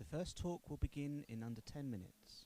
first talk will begin in under 10 minutes.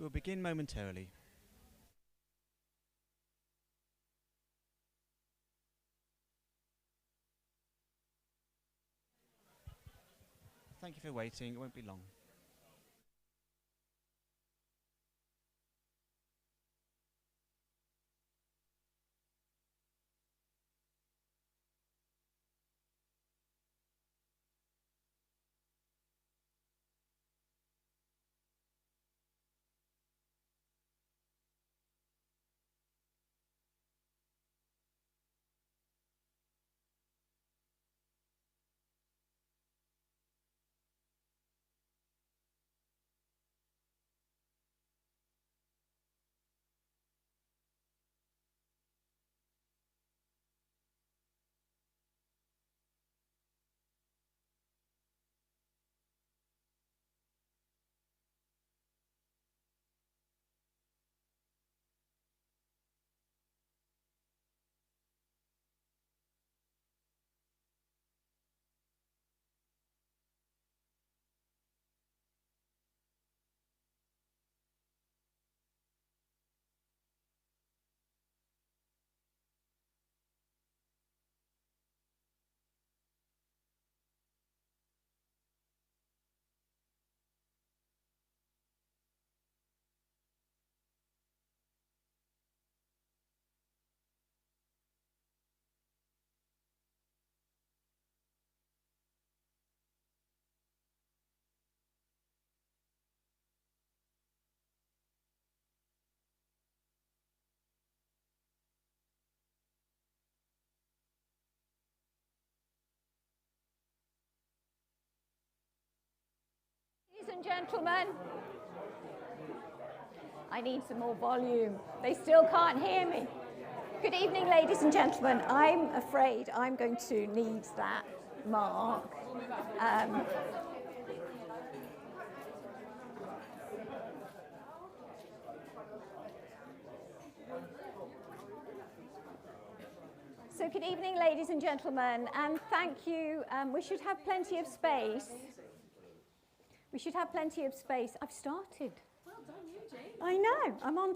We'll begin momentarily. Thank you for waiting, it won't be long. Ladies and gentlemen, I need some more volume. They still can't hear me. Good evening, ladies and gentlemen. I'm afraid I'm going to need that mark. So good evening, ladies and gentlemen, and thank you. We should have plenty of space. We should have plenty of space. I've started. Well done, Eugene. I know, I'm on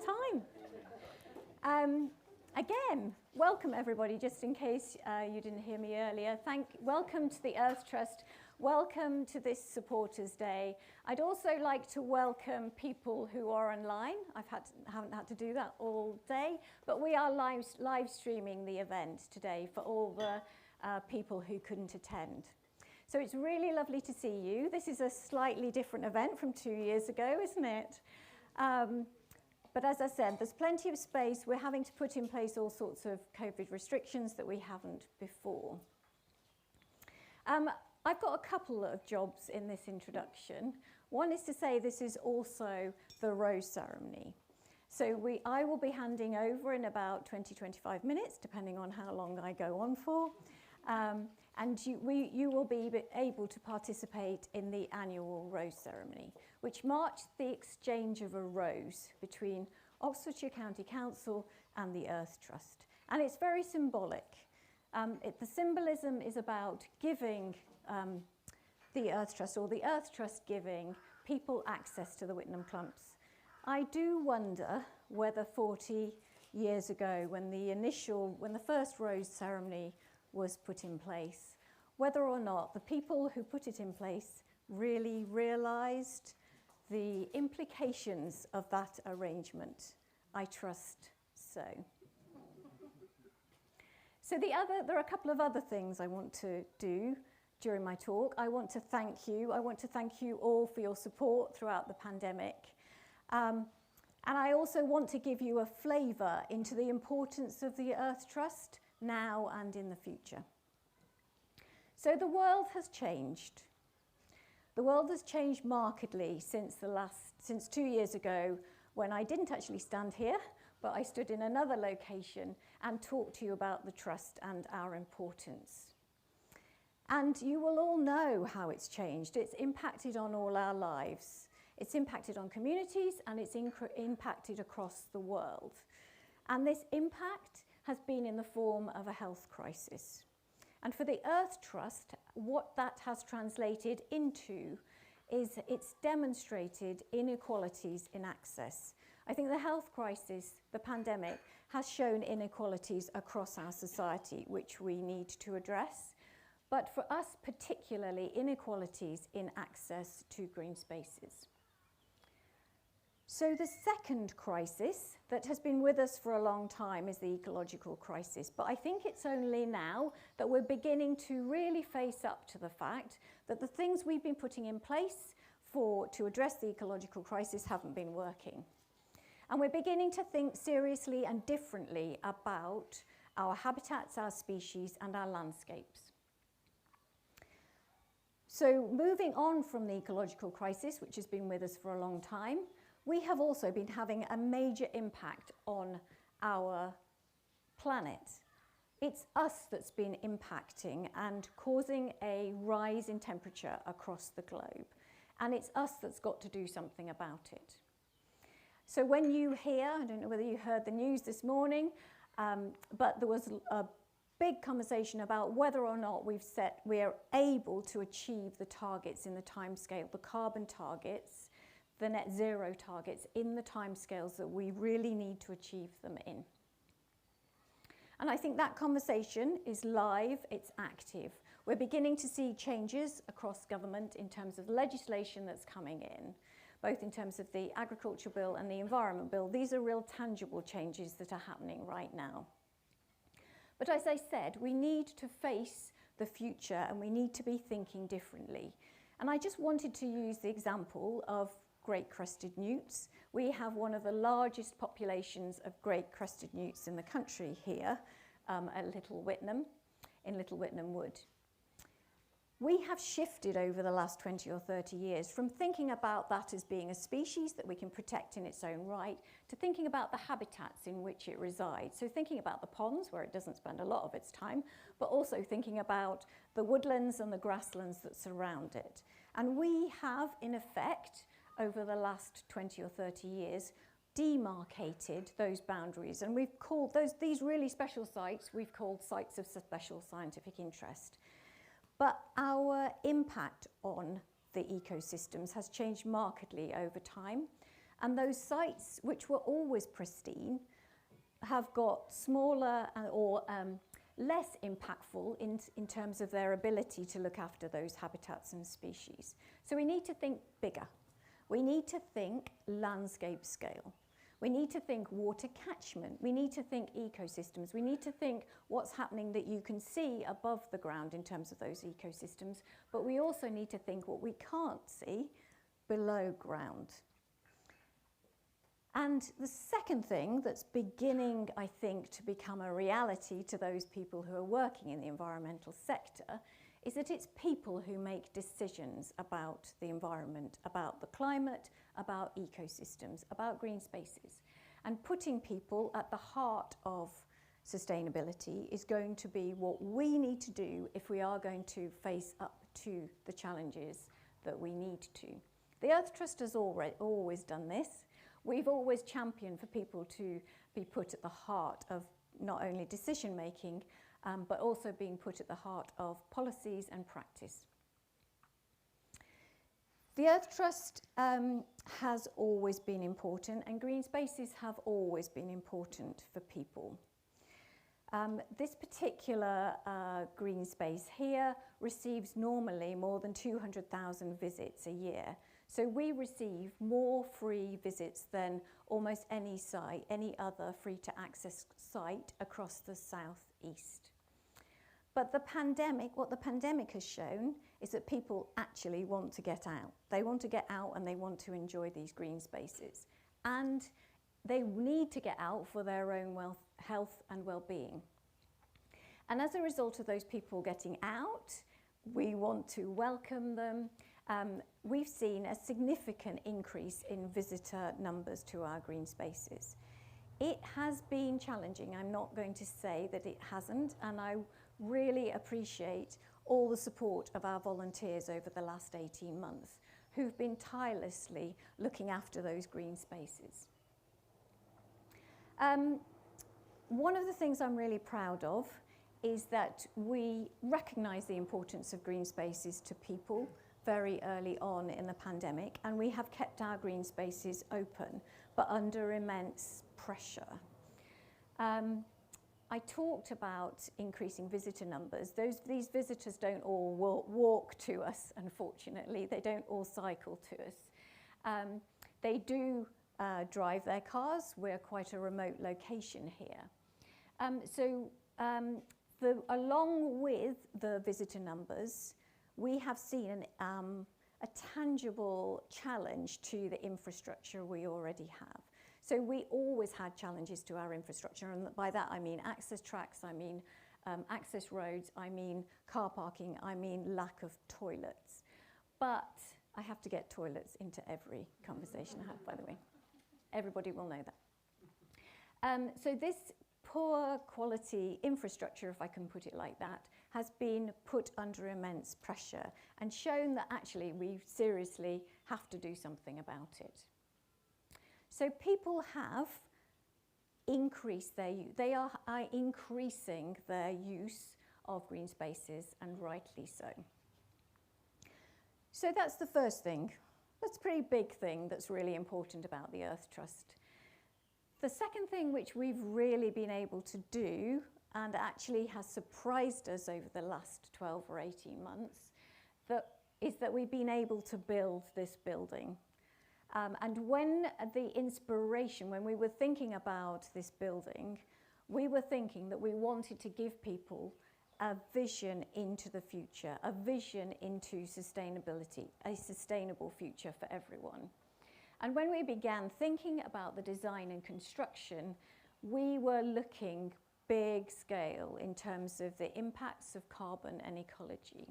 time. Again, welcome everybody, just in case you didn't hear me earlier. Welcome to the Earth Trust. Welcome to this Supporters Day. I'd also like to welcome people who are online. Haven't had to do that all day, but we are live streaming the event today for all the people who couldn't attend. So it's really lovely to see you. This is a slightly different event from 2 years ago, isn't it? But as I said, there's plenty of space. We're having to put in place all sorts of COVID restrictions that we haven't before. I've got a couple of jobs in this introduction. One is to say this is also the rose ceremony. So I will be handing over in about 20-25 minutes, depending on how long I go on for. And you will be able to participate in the annual rose ceremony, which marks the exchange of a rose between Oxfordshire County Council and the Earth Trust. And it's very symbolic. The symbolism is about giving the Earth Trust, or the Earth Trust giving people access to the Whitnam Clumps. I do wonder whether 40 years ago, when the first rose ceremony was put in place, whether or not the people who put it in place really realised the implications of that arrangement. I trust so. So there are a couple of other things I want to do during my talk. I want to thank you. I want to thank you all for your support throughout the pandemic. And I also want to give you a flavour into the importance of the Earth Trust now and in the future. So the world has changed. The world has changed markedly since 2 years ago, when I didn't actually stand here, but I stood in another location and talked to you about the trust and our importance. And you will all know how it's changed. It's impacted on all our lives. It's impacted on communities, and it's impacted across the world. And this impact has been in the form of a health crisis. And for the Earth Trust, what that has translated into is it's demonstrated inequalities in access. I think the health crisis, the pandemic, has shown inequalities across our society, which we need to address. But for us particularly, inequalities in access to green spaces. So the second crisis that has been with us for a long time is the ecological crisis. But I think it's only now that we're beginning to really face up to the fact that the things we've been putting in place to address the ecological crisis haven't been working. And we're beginning to think seriously and differently about our habitats, our species, and our landscapes. So moving on from the ecological crisis, which has been with us for a long time, we have also been having a major impact on our planet. It's us that's been impacting and causing a rise in temperature across the globe. And it's us that's got to do something about it. So when you hear, I don't know whether you heard the news this morning, but there was a big conversation about whether or not we're able to achieve the targets in the timescale, the carbon targets, the net zero targets in the timescales that we really need to achieve them in. And I think that conversation is live, it's active. We're beginning to see changes across government in terms of legislation that's coming in, both in terms of the Agriculture Bill and the Environment Bill. These are real tangible changes that are happening right now. But as I said, we need to face the future and we need to be thinking differently. And I just wanted to use the example of great crested newts. We have one of the largest populations of great crested newts in the country here at Little Whitnam, in Little Whitnam Wood. We have shifted over the last 20 or 30 years from thinking about that as being a species that we can protect in its own right to thinking about the habitats in which it resides. So thinking about the ponds where it doesn't spend a lot of its time, but also thinking about the woodlands and the grasslands that surround it. And we have, in effect, over the last 20 or 30 years, demarcated those boundaries. And we've called these really special sites, we've called sites of special scientific interest. But our impact on the ecosystems has changed markedly over time. And those sites, which were always pristine, have got smaller or less impactful in terms of their ability to look after those habitats and species. So we need to think bigger. We need to think landscape scale. We need to think water catchment. We need to think ecosystems. We need to think what's happening that you can see above the ground in terms of those ecosystems. But we also need to think what we can't see below ground. And the second thing that's beginning, I think, to become a reality to those people who are working in the environmental sector is that it's people who make decisions about the environment, about the climate, about ecosystems, about green spaces. And putting people at the heart of sustainability is going to be what we need to do if we are going to face up to the challenges that we need to. The Earth Trust has always done this. We've always championed for people to be put at the heart of not only decision making, but also being put at the heart of policies and practice. The Earth Trust has always been important, and green spaces have always been important for people. This particular green space here receives normally more than 200,000 visits a year. So we receive more free visits than almost any site, any other free-to-access site across the southeast. But what the pandemic has shown is that people actually want to get out. They want to get out and they want to enjoy these green spaces. And they need to get out for their own health and well-being. And as a result of those people getting out, we want to welcome them. We've seen a significant increase in visitor numbers to our green spaces. It has been challenging. I'm not going to say that it hasn't, and I really appreciate all the support of our volunteers over the last 18 months who've been tirelessly looking after those green spaces. One of the things I'm really proud of is that we recognise the importance of green spaces to people very early on in the pandemic, and we have kept our green spaces open, but under immense pressure. I talked about increasing visitor numbers. These visitors don't all walk to us, unfortunately. They don't all cycle to us. They do drive their cars. We're quite a remote location here. Along with the visitor numbers, we have seen a tangible challenge to the infrastructure we already have. So we always had challenges to our infrastructure, and by that I mean access tracks, I mean access roads, I mean car parking, I mean lack of toilets. But I have to get toilets into every conversation I have, by the way. Everybody will know that. So this poor quality infrastructure, if I can put it like that, has been put under immense pressure and shown that actually we seriously have to do something about it. So people have increased they are increasing their use of green spaces, and rightly so. So that's the first thing. That's a pretty big thing that's really important about the Earth Trust. The second thing which we've really been able to do, and actually has surprised us over the last 12 or 18 months, is that we've been able to build this building. And when we were thinking about this building, we were thinking that we wanted to give people a vision into the future, a vision into sustainability, a sustainable future for everyone. And when we began thinking about the design and construction, we were looking big scale in terms of the impacts of carbon and ecology.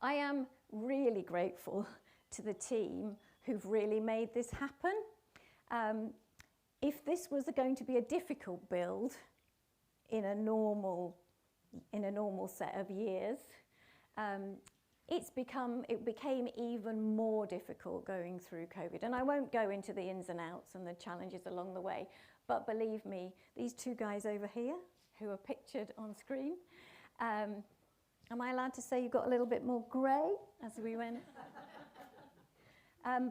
I am really grateful to the team who've really made this happen. If this was going to be a difficult build in a normal set of years, it became even more difficult going through COVID. And I won't go into the ins and outs and the challenges along the way, but believe me, these two guys over here, who are pictured on screen, am I allowed to say you got a little bit more grey as we went?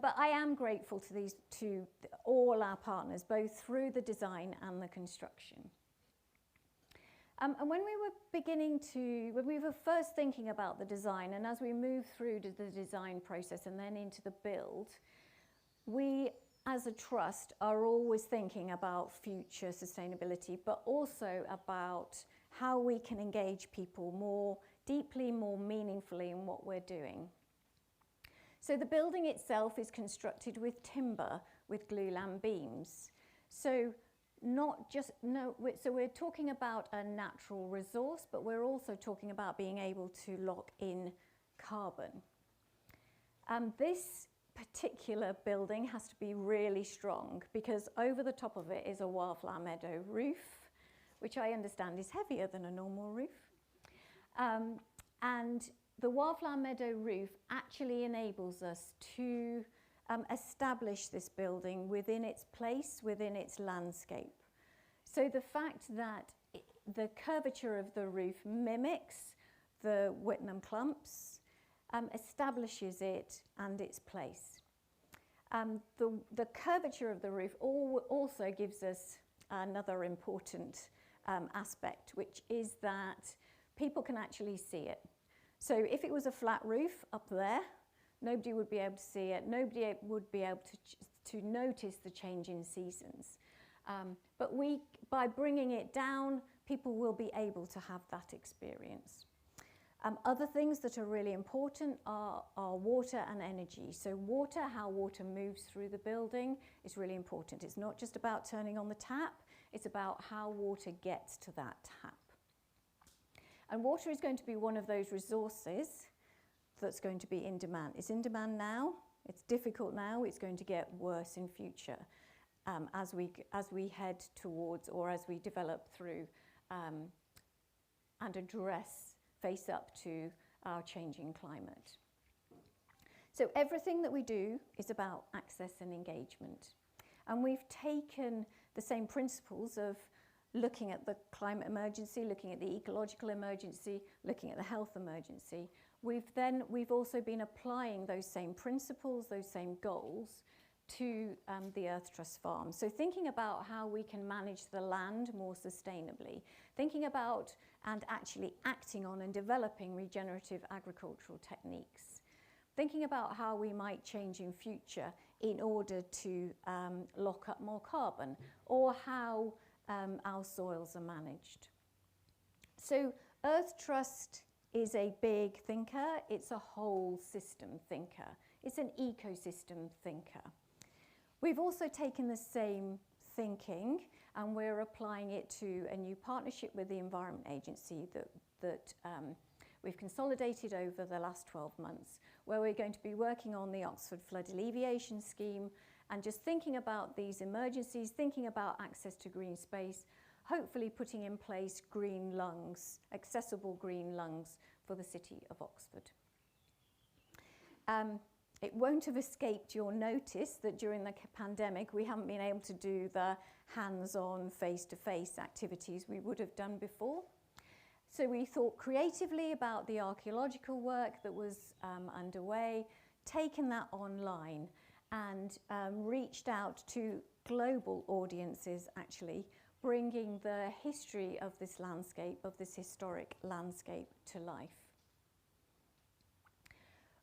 But I am grateful to all our partners, both through the design and the construction. And when we were first thinking about the design, and as we moved through to the design process and then into the build, we, as a trust, are always thinking about future sustainability, but also about how we can engage people more deeply, more meaningfully in what we're doing. So the building itself is constructed with timber, with glulam beams. So we're talking about a natural resource, but we're also talking about being able to lock in carbon. This particular building has to be really strong because over the top of it is a wildflower meadow roof, which I understand is heavier than a normal roof. And the wildflower meadow roof actually enables us to establish this building within its place, within its landscape. So the fact that the curvature of the roof mimics the Whitnam clumps establishes it and its place. The curvature of the roof also gives us another important aspect, which is that people can actually see it. So if it was a flat roof up there, nobody would be able to see it. Nobody would be able to notice the change in seasons. But by bringing it down, people will be able to have that experience. Other things that are really important are water and energy. So water, how water moves through the building is really important. It's not just about turning on the tap, it's about how water gets to that tap. And water is going to be one of those resources that's going to be in demand. It's in demand now, it's difficult now, it's going to get worse in future as we head towards, or as we develop through and face up to our changing climate. So everything that we do is about access and engagement. And we've taken the same principles of looking at the climate emergency, looking at the ecological emergency, looking at the health emergency, we've also been applying those same principles, those same goals to the Earth Trust farm. So thinking about how we can manage the land more sustainably, thinking about and actually acting on and developing regenerative agricultural techniques, thinking about how we might change in future in order to lock up more carbon, or how our soils are managed. So Earth Trust is a big thinker, it's a whole system thinker, it's an ecosystem thinker. We've also taken the same thinking and we're applying it to a new partnership with the Environment Agency that we've consolidated over the last 12 months, where we're going to be working on the Oxford Flood Alleviation Scheme and just thinking about these emergencies, thinking about access to green space, hopefully putting in place green lungs, accessible green lungs for the city of Oxford. It won't have escaped your notice that during the pandemic we haven't been able to do the hands-on, face-to-face activities we would have done before. So we thought creatively about the archaeological work that was underway, taken that online and reached out to global audiences actually, bringing the history of this landscape, of this historic landscape to life.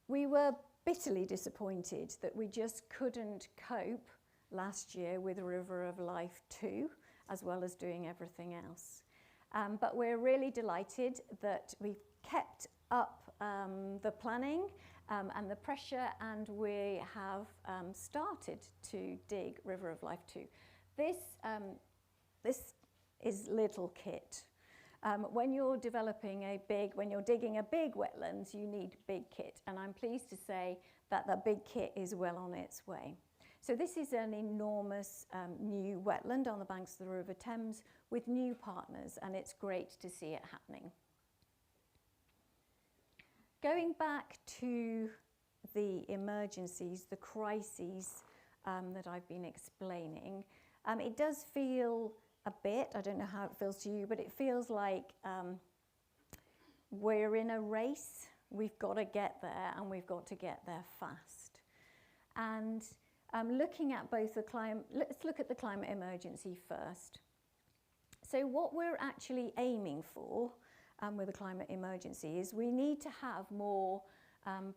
We were bitterly disappointed that we just couldn't cope last year with River of Life 2, as well as doing everything else. But we're really delighted that we've kept up the planning and the pressure, and we have started to dig River of Life 2. This is little kit. When you're when you're digging a big wetlands, you need big kit, and I'm pleased to say that the big kit is well on its way. So this is an enormous new wetland on the banks of the River Thames with new partners, and it's great to see it happening. Going back to the emergencies, the crises that I've been explaining, it does feel a bit, I don't know how it feels to you, but it feels like we're in a race. We've got to get there, and we've got to get there fast. And looking at both the climate, let's look at the climate emergency first. So what we're actually aiming for with the climate emergency is we need to have more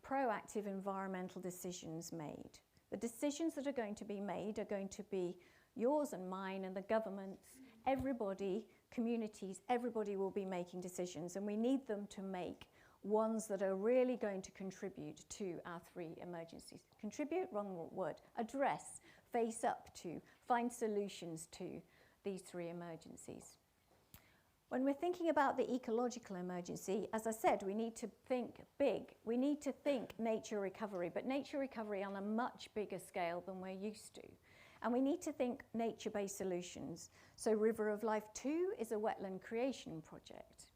proactive environmental decisions made. The decisions that are going to be made are going to be yours and mine and the governments, everybody, communities, everybody will be making decisions, and we need them to make ones that are really going to contribute to our three emergencies. Contribute, wrong word. Address, face up to, find solutions to these three emergencies. When we're thinking about the ecological emergency, as I said, we need to think big. We need to think nature recovery, but nature recovery on a much bigger scale than we're used to. And we need to think nature-based solutions. So River of Life 2 is a wetland creation project.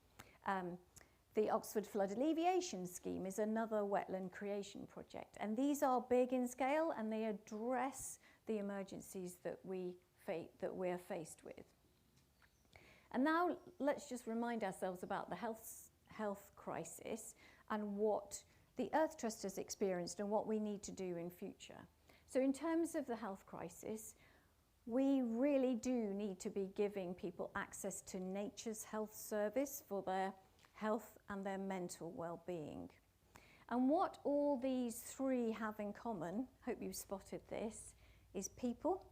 The Oxford Flood Alleviation Scheme is another wetland creation project. And these are big in scale, and they address the emergencies that we're faced with. And now let's just remind ourselves about the health crisis and what the Earth Trust has experienced and what we need to do in future. So in terms of the health crisis, we really do need to be giving people access to nature's health service for their health and their mental well-being. And what all these three have in common, hope you spotted this, is people.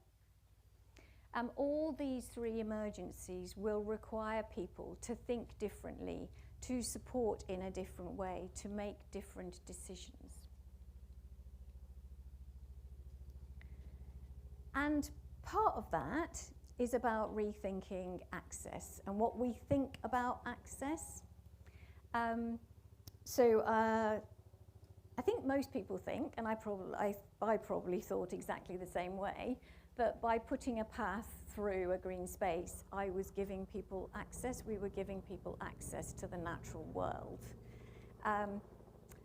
All these three emergencies will require people to think differently, to support in a different way, to make different decisions. And part of that is about rethinking access and what we think about access. I think most people think, and I probably thought exactly the same way, that by putting a path through a green space, I was giving people access, we were giving people access to the natural world.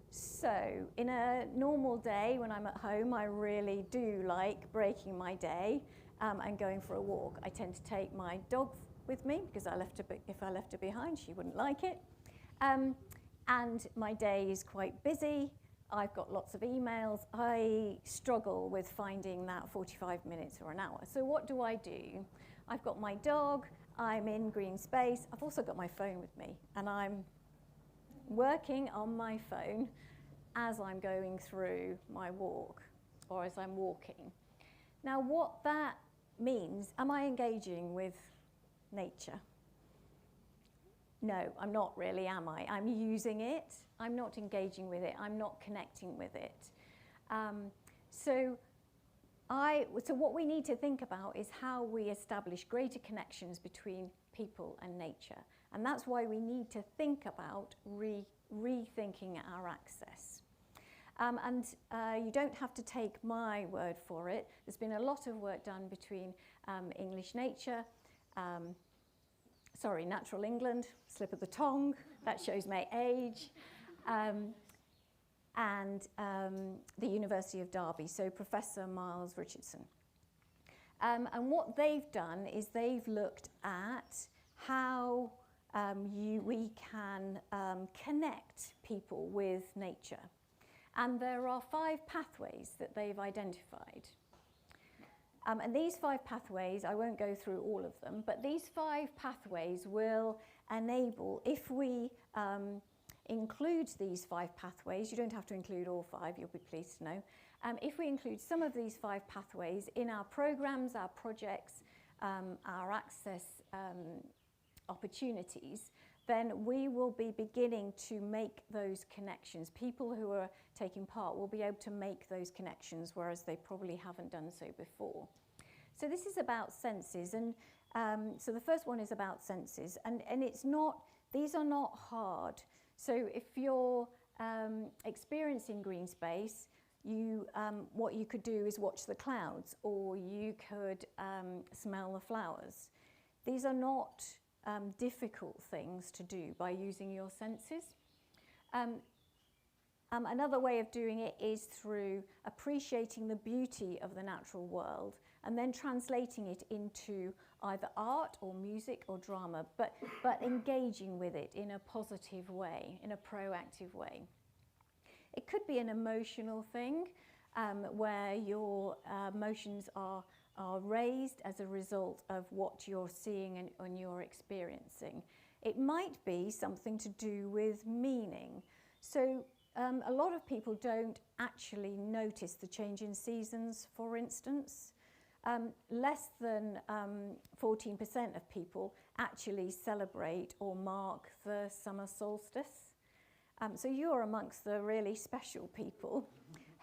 So in a normal day when I'm at home, I really do like breaking my day and going for a walk. I tend to take my dog with me because if I left her behind, she wouldn't like it. and my day is quite busy. I've got lots of emails. I struggle with finding that 45 minutes or an hour. So what do? I've got my dog, I'm in green space, I've also got my phone with me, and I'm working on my phone as I'm going through my walk or as I'm walking. Now what that means, am I engaging with nature? No, I'm not really, am I? I'm using it, I'm not engaging with it, I'm not connecting with it. So what we need to think about is how we establish greater connections between people and nature. And that's why we need to think about rethinking our access. You don't have to take my word for it. There's been a lot of work done between English Nature, Natural England, slip of the tongue, that shows my age, and the University of Derby, so Professor Miles Richardson. And what they've done is they've looked at how we can connect people with nature. And there are 5 pathways that they've identified. And these 5 pathways, I won't go through all of them, but these 5 pathways will enable, if we include these 5 pathways, you don't have to include all 5, you'll be pleased to know, if we include some of these 5 pathways in our programs, our projects, our access opportunities, then we will be beginning to make those connections. People who are taking part will be able to make those connections, whereas they probably haven't done so before. So this is about senses, and so the first one is about senses, and these are not hard. So if you're experiencing green space, what you could do is watch the clouds, or you could smell the flowers. These are not difficult things to do by using your senses. Another way of doing it is through appreciating the beauty of the natural world and then translating it into either art or music or drama, but engaging with it in a positive way, in a proactive way. It could be an emotional thing where your emotions are raised as a result of what you're seeing and you're experiencing. It might be something to do with meaning. So a lot of people don't actually notice the change in seasons, for instance. Less than 14% of people actually celebrate or mark the summer solstice. So you're amongst the really special people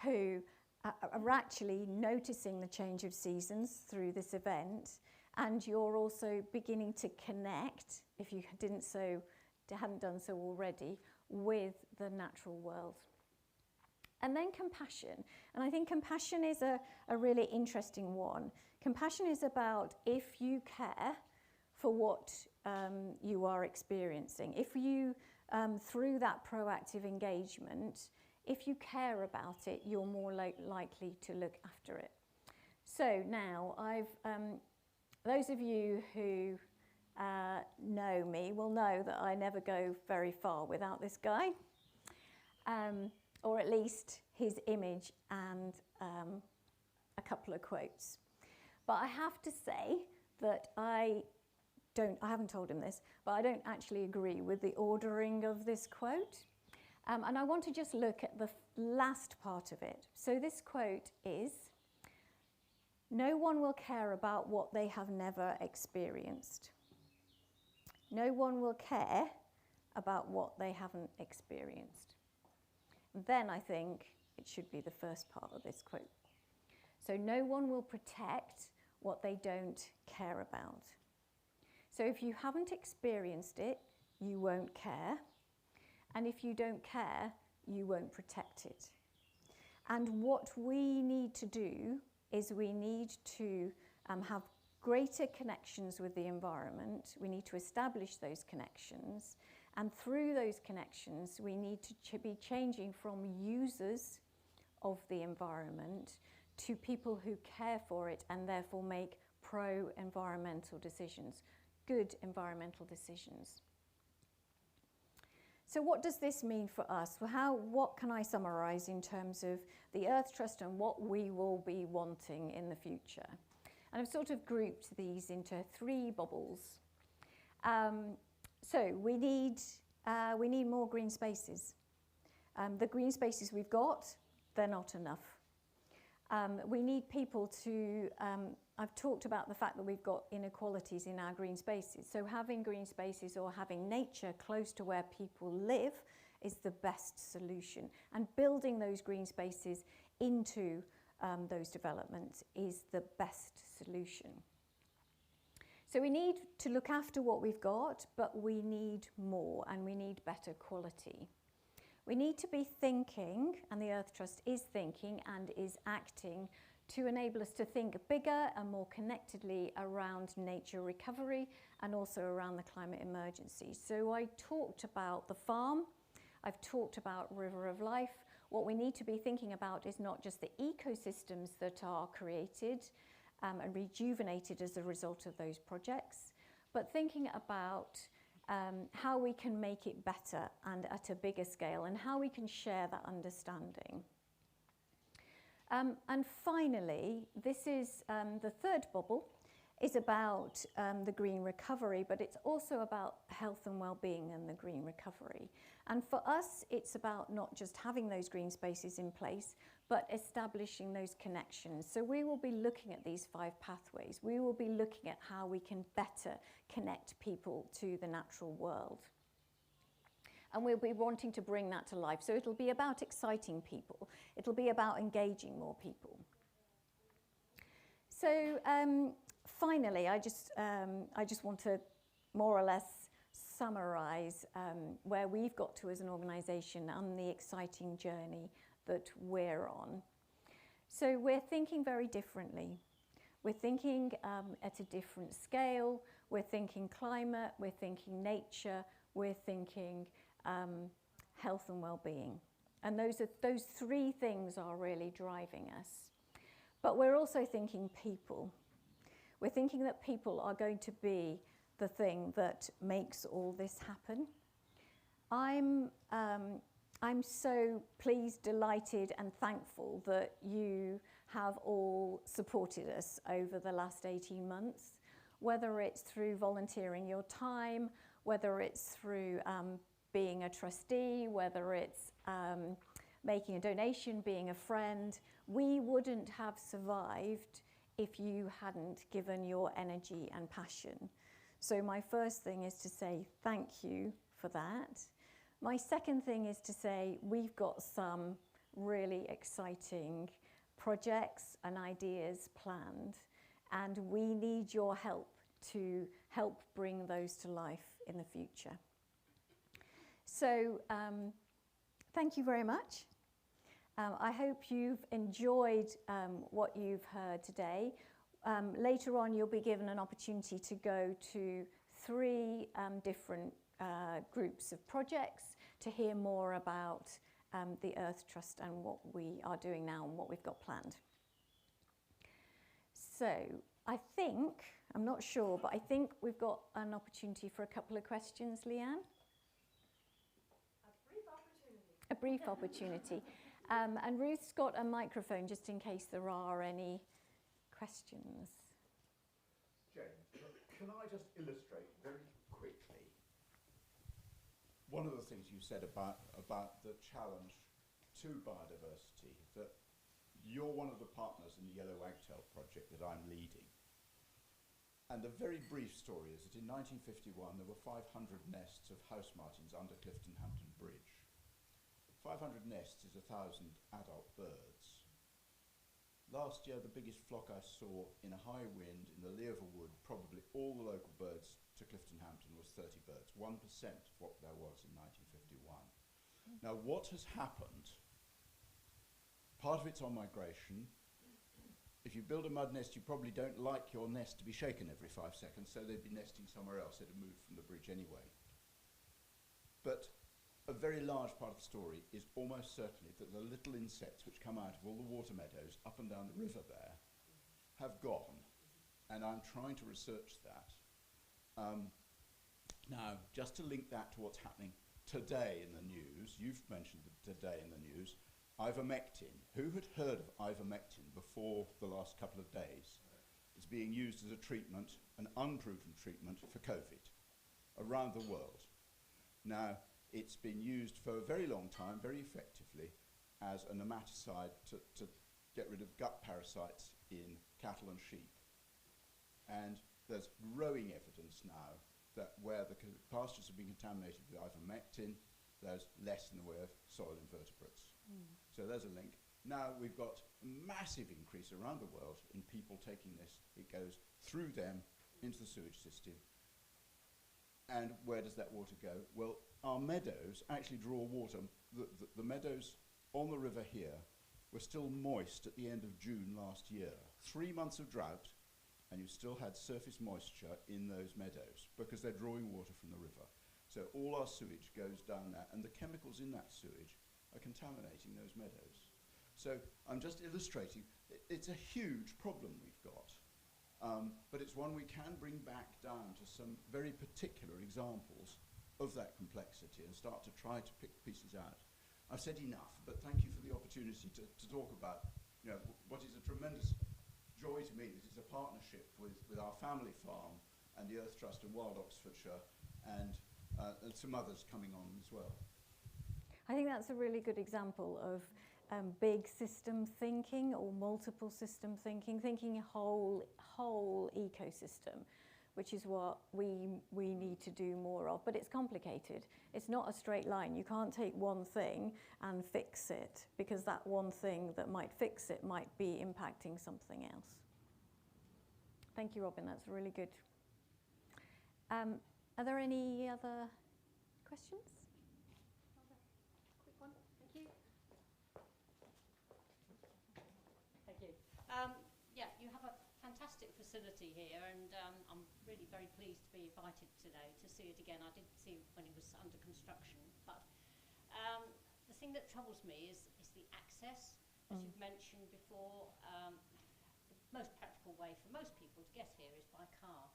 who are actually noticing the change of seasons through this event, and you're also beginning to connect, if you hadn't done so already, with the natural world. And then compassion, and I think compassion is a really interesting one. Compassion is about if you care for what you are experiencing, if you, through that proactive engagement, if you care about it, you're more likely to look after it. So now, those of you who know me will know that I never go very far without this guy, or at least his image and a couple of quotes. But I have to say that I haven't told him this, but I don't actually agree with the ordering of this quote. And I want to just look at the last part of it. So this quote is, "No one will care about what they have never experienced. No one will care about what they haven't experienced." Then I think it should be the first part of this quote. So no one will protect what they don't care about. So if you haven't experienced it, you won't care. And if you don't care, you won't protect it. And what we need to do is we need to have greater connections with the environment. We need to establish those connections. And through those connections, we need to be changing from users of the environment to people who care for it and therefore make pro-environmental decisions, good environmental decisions. So what does this mean for us? Well, what can I summarise in terms of the Earth Trust and what we will be wanting in the future? And I've sort of grouped these into 3 bubbles. So we need more green spaces. The green spaces we've got, they're not enough. We need people to, I've talked about the fact that we've got inequalities in our green spaces. So having green spaces or having nature close to where people live is the best solution. And building those green spaces into those developments is the best solution. So we need to look after what we've got, but we need more and we need better quality. We need to be thinking, and the Earth Trust is thinking and is acting to enable us to think bigger and more connectedly around nature recovery and also around the climate emergency. So I talked about the farm, I've talked about River of Life. What we need to be thinking about is not just the ecosystems that are created and rejuvenated as a result of those projects, but thinking about how we can make it better and at a bigger scale, and how we can share that understanding. And finally, this is the 3rd bubble, is about the green recovery, but it's also about health and well-being and the green recovery. And for us, it's about not just having those green spaces in place, but establishing those connections. So we will be looking at these 5 pathways. We will be looking at how we can better connect people to the natural world. And we'll be wanting to bring that to life. So it'll be about exciting people. It'll be about engaging more people. So finally, I just want to more or less summarize where we've got to as an organisation and the exciting journey that we're on. So we're thinking very differently. We're thinking at a different scale. We're thinking climate, we're thinking nature, we're thinking health and well-being. And those 3 things are really driving us. But we're also thinking people. We're thinking that people are going to be the thing that makes all this happen. I'm so pleased, delighted and thankful that you have all supported us over the last 18 months, whether it's through volunteering your time, whether it's through being a trustee, whether it's making a donation, being a friend. We wouldn't have survived if you hadn't given your energy and passion. So my first thing is to say thank you for that. My second thing is to say we've got some really exciting projects and ideas planned, and we need your help to help bring those to life in the future. So thank you very much. I hope you've enjoyed what you've heard today. Later on, you'll be given an opportunity to go to 3 different groups of projects to hear more about the Earth Trust and what we are doing now and what we've got planned. So I think, I'm not sure, but I think we've got an opportunity for a couple of questions, Leanne? A brief opportunity. And Ruth's got a microphone just in case there are any questions. Jane, can I just illustrate very quickly one of the things you said about the challenge to biodiversity, that you're one of the partners in the Yellow Wagtail project that I'm leading. And the very brief story is that in 1951 there were 500 nests of house martins under Clifton Hampton Bridge. 500 nests is 1,000 adult birds. Last year, the biggest flock I saw in a high wind in the Leover Wood, probably all the local birds to Clifton Hampton, was 30 birds, 1% of what there was in 1951. Now, what has happened? Part of it's on migration. If you build a mud nest, you probably don't like your nest to be shaken every 5 seconds, so they'd be nesting somewhere else. They'd have moved from the bridge anyway. But a very large part of the story is almost certainly that the little insects which come out of all the water meadows up and down the river there have gone, and I'm trying to research that. Now, just to link that to what's happening today in the news, you've mentioned it today in the news, ivermectin. Who had heard of ivermectin before the last couple of days? It's being used as a treatment, an unproven treatment for COVID around the world. Now, it's been used for a very long time, very effectively, as a nematicide to get rid of gut parasites in cattle and sheep. And there's growing evidence now that where the pastures have been contaminated with ivermectin, there's less in the way of soil invertebrates. So there's a link. Now we've got a massive increase around the world in people taking this. It goes through them into the sewage system. And where does that water go? Well, our meadows actually draw water. The meadows on the river here were still moist at the end of June last year. 3 months of drought, and you still had surface moisture in those meadows because they're drawing water from the river. So all our sewage goes down there, and the chemicals in that sewage are contaminating those meadows. So I'm just illustrating, it's a huge problem we've got, but it's one we can bring back down to some very particular examples of that complexity and start to try to pick pieces out. I've said enough, but thank you for the opportunity to talk about, what is a tremendous joy to me. This is a partnership with our family farm and the Earth Trust and Wild Oxfordshire and some others coming on as well. I think that's a really good example of big system thinking or multiple system thinking a whole ecosystem, which is what we need to do more of. But it's complicated. It's not a straight line. You can't take one thing and fix it, because that one thing that might fix it might be impacting something else. Thank you, Robin. That's really good. Are there any other questions? Quick one, thank you. Thank you. Yeah, you have a fantastic facility here, and I'm really very pleased to be invited today to see it again. I did see it when it was under construction, but the thing that troubles me is the access, as you've mentioned before. The most practical way for most people to get here is by car.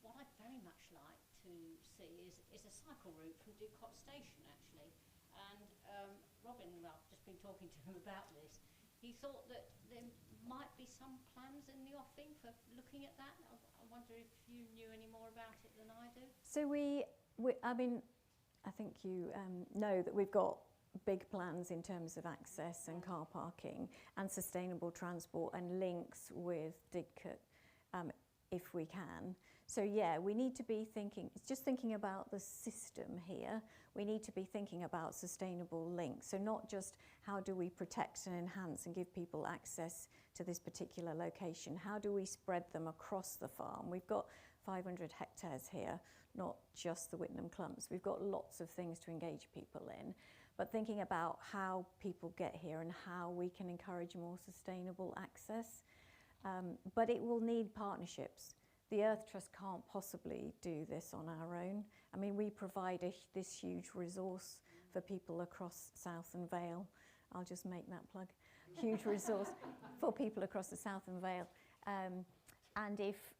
What I'd very much like to see is a cycle route from Didcot Station, actually. And Robin, well, I've just been talking to him about this. He thought that there might be some plans in the offing for looking at that. I wonder if you knew any more about it than I do. So I think you know that we've got big plans in terms of access and car parking and sustainable transport and links with Didcot if we can. So yeah, we need to be thinking about the system here. We need to be thinking about sustainable links. So not just how do we protect and enhance and give people access to this particular location, how do we spread them across the farm? We've got 500 hectares here, not just the Whitnham clumps. We've got lots of things to engage people in, but thinking about how people get here and how we can encourage more sustainable access. But it will need partnerships. The Earth Trust can't possibly do this on our own. I mean, we provide this huge resource for people across South and Vale. I'll just make that plug. Huge resource for people across the South and Vale. And if,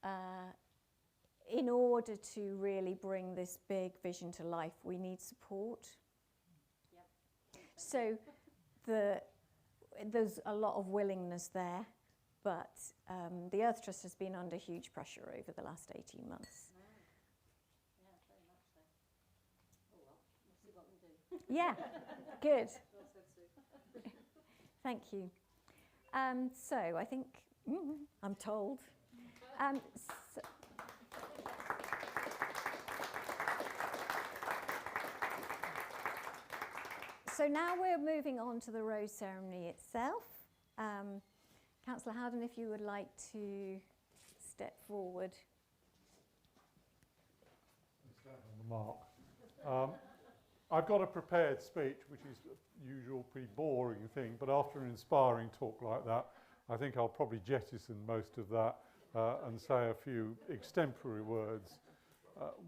in order to really bring this big vision to life, we need support. Yep. So there's a lot of willingness there. But the Earth Trust has been under huge pressure over the last 18 months. Wow. Yeah, very much so. Oh well, we'll see what we do. Yeah, good. Well said, Sue. Thank you. So I think, I'm told. So now we're moving on to the rose ceremony itself. Councillor Howden, if you would like to step forward. Stand on the mark. I've got a prepared speech, which is the usual pretty boring thing, but after an inspiring talk like that, I think I'll probably jettison most of that and say a few extempore words.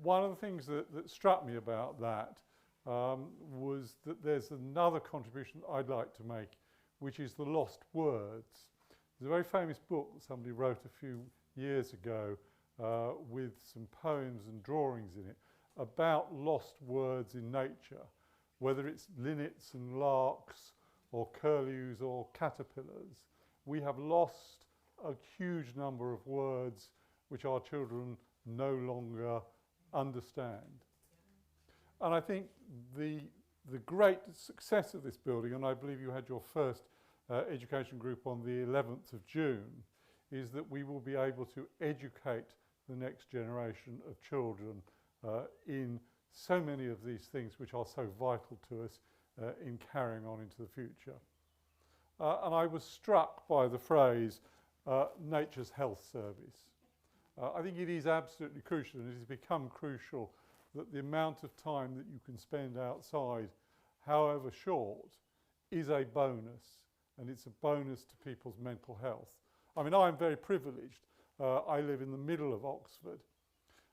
One of the things that struck me about that was that there's another contribution I'd like to make, which is the lost words. There's a very famous book that somebody wrote a few years ago with some poems and drawings in it about lost words in nature, whether it's linnets and larks or curlews or caterpillars. We have lost a huge number of words which our children no longer understand. And I think the great success of this building, and I believe you had your first education group on the 11th of June, is that we will be able to educate the next generation of children in so many of these things which are so vital to us in carrying on into the future. And I was struck by the phrase, nature's health service. I think it is absolutely crucial, and it has become crucial that the amount of time that you can spend outside, however short, is a bonus, and it's a bonus to people's mental health. I mean, I'm very privileged. I live in the middle of Oxford,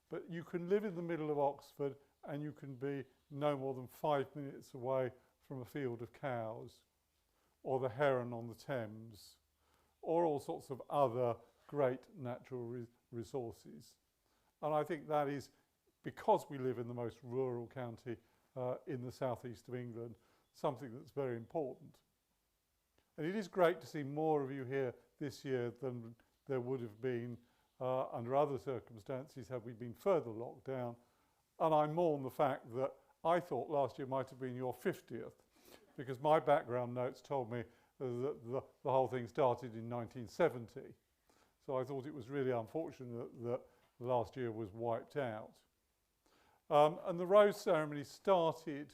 but you can live in the middle of Oxford and you can be no more than 5 minutes away from a field of cows, or the Heron on the Thames, or all sorts of other great natural resources. And I think that is, because we live in the most rural county in the southeast of England, something that's very important. And it is great to see more of you here this year than there would have been under other circumstances had we been further locked down. And I mourn the fact that I thought last year might have been your 50th, because my background notes told me that the whole thing started in 1970. So I thought it was really unfortunate that last year was wiped out. And the rose ceremony started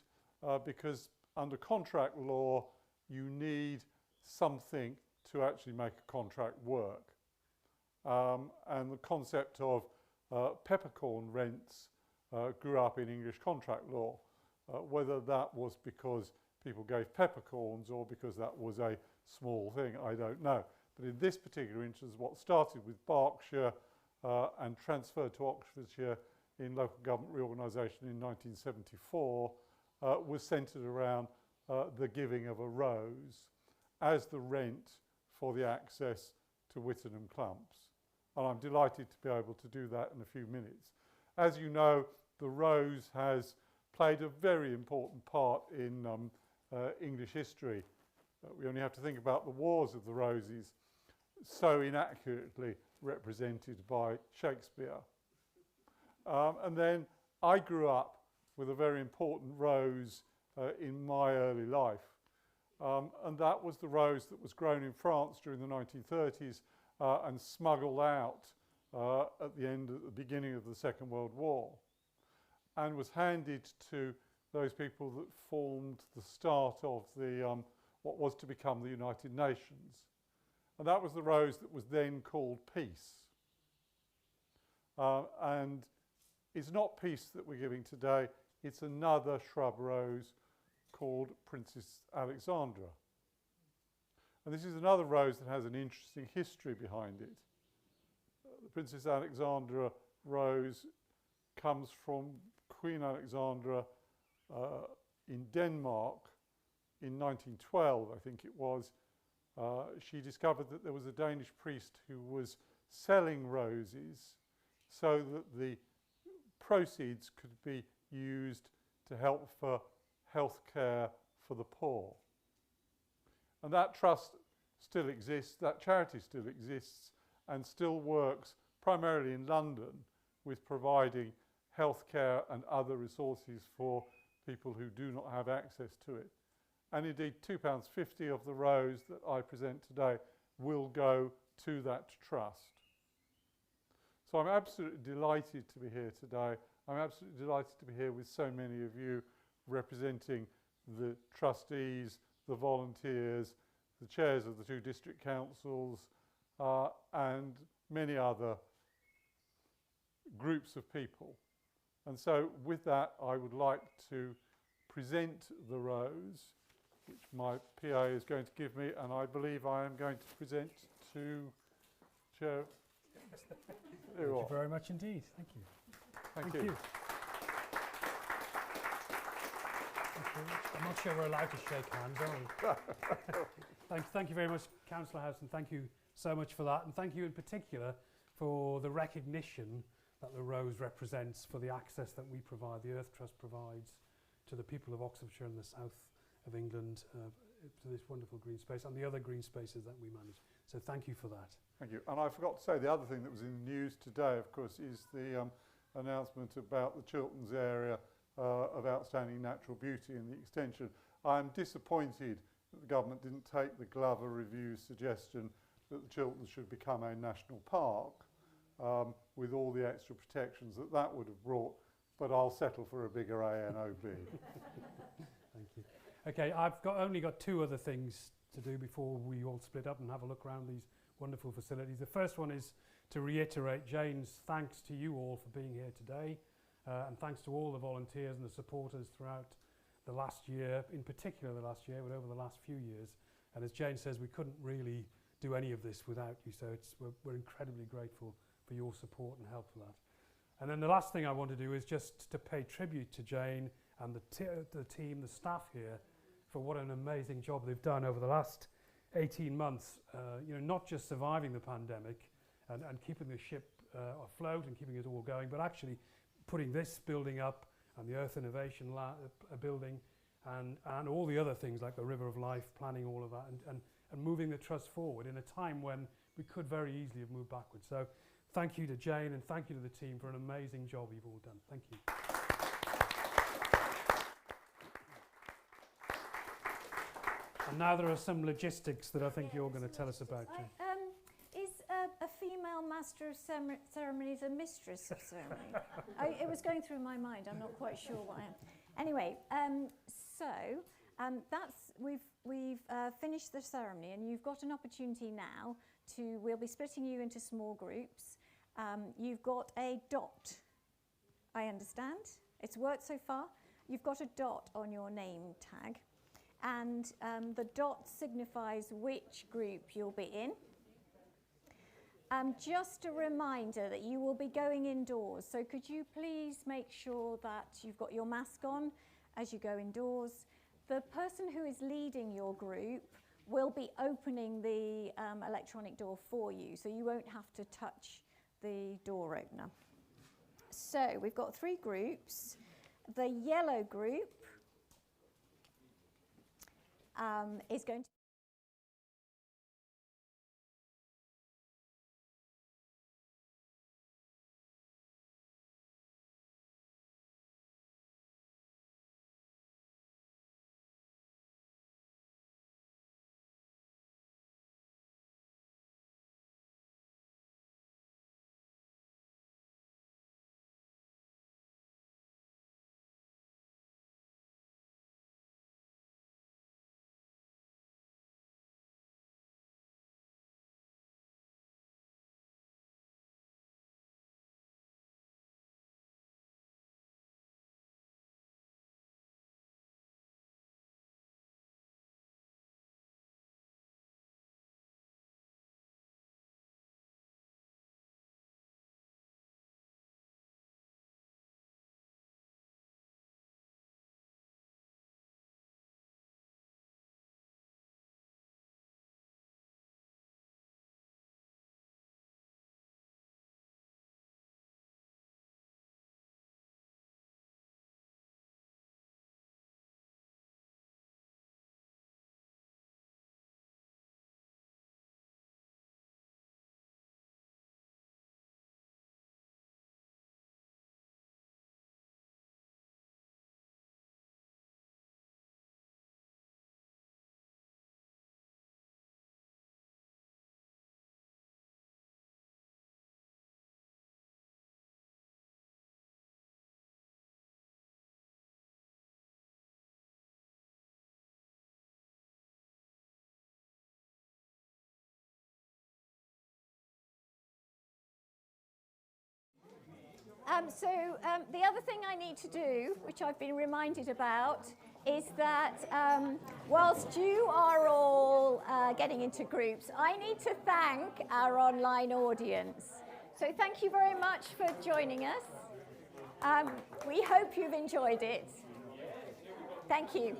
because under contract law you need something to actually make a contract work. And the concept of peppercorn rents grew up in English contract law. Whether that was because people gave peppercorns or because that was a small thing, I don't know. But in this particular instance, what started with Berkshire and transferred to Oxfordshire in local government reorganisation in 1974 was centred around the giving of a rose as the rent for the access to Wittenham Clumps. And I'm delighted to be able to do that in a few minutes. As you know, the rose has played a very important part in English history. We only have to think about the Wars of the Roses, so inaccurately represented by Shakespeare. And then I grew up with a very important rose in my early life. And that was the rose that was grown in France during the 1930s and smuggled out at the beginning of the Second World War, and was handed to those people that formed the start of the what was to become the United Nations. And that was the rose that was then called Peace. And it's not Peace that we're giving today, it's another shrub rose called Princess Alexandra. And this is another rose that has an interesting history behind it. The Princess Alexandra rose comes from Queen Alexandra in Denmark in 1912, I think it was. She discovered that there was a Danish priest who was selling roses so that the proceeds could be used to help for health care for the poor. And that trust still exists, that charity still exists, and still works primarily in London with providing health care and other resources for people who do not have access to it. And indeed, £2.50 of the rose that I present today will go to that trust. So I'm absolutely delighted to be here today. I'm absolutely delighted to be here with so many of you representing the trustees, the volunteers, the chairs of the 2 district councils, and many other groups of people. And so with that, I would like to present the rose, which my PA is going to give me, and I believe I am going to present to Chair. Thank you very much indeed. Thank you. Thank you. I'm not sure we're allowed to shake hands, are we? Thank you very much, Councillor House, and thank you so much for that. And thank you in particular for the recognition that the rose represents for the access that we provide, the Earth Trust provides to the people of Oxfordshire and the south of England to this wonderful green space and the other green spaces that we manage. So thank you for that. Thank you. And I forgot to say, the other thing that was in the news today, of course, is the announcement about the Chilterns area of outstanding natural beauty and the extension. I'm disappointed that the government didn't take the Glover Review's suggestion that the Chilterns should become a national park with all the extra protections that that would have brought, but I'll settle for a bigger ANOB. Thank you. Okay, I've only got two other things to do before we all split up and have a look around these wonderful facilities. The first one is to reiterate Jane's thanks to you all for being here today, and thanks to all the volunteers and the supporters throughout the last year, in particular the last year, but over the last few years. And as Jane says, we couldn't really do any of this without you, so we're incredibly grateful for your support and help for that. And then the last thing I want to do is just to pay tribute to Jane and the team, the staff here, for what an amazing job they've done over the last 18 months, not just surviving the pandemic and keeping the ship afloat and keeping it all going, but actually putting this building up and the Earth Innovation building and all the other things like the River of Life, planning all of that and moving the trust forward in a time when we could very easily have moved backwards. So thank you to Jane and thank you to the team for an amazing job you've all done. Thank you. And now there are some logistics that I think you're going to tell us about, Jane. Is a female master of ceremonies a mistress of ceremony? It was going through my mind. I'm not quite sure what I am. Anyway, we've finished the ceremony, and you've got an opportunity now we'll be splitting you into small groups. You've got a dot, I understand. It's worked so far. You've got a dot on your name tag. And the dot signifies which group you'll be in. Just a reminder that you will be going indoors, so could you please make sure that you've got your mask on as you go indoors. The person who is leading your group will be opening the electronic door for you, so you won't have to touch the door opener. So we've got 3 groups. The yellow group is going to the other thing I need to do, which I've been reminded about, is that whilst you are all getting into groups, I need to thank our online audience. So thank you very much for joining us. We hope you've enjoyed it. Thank you.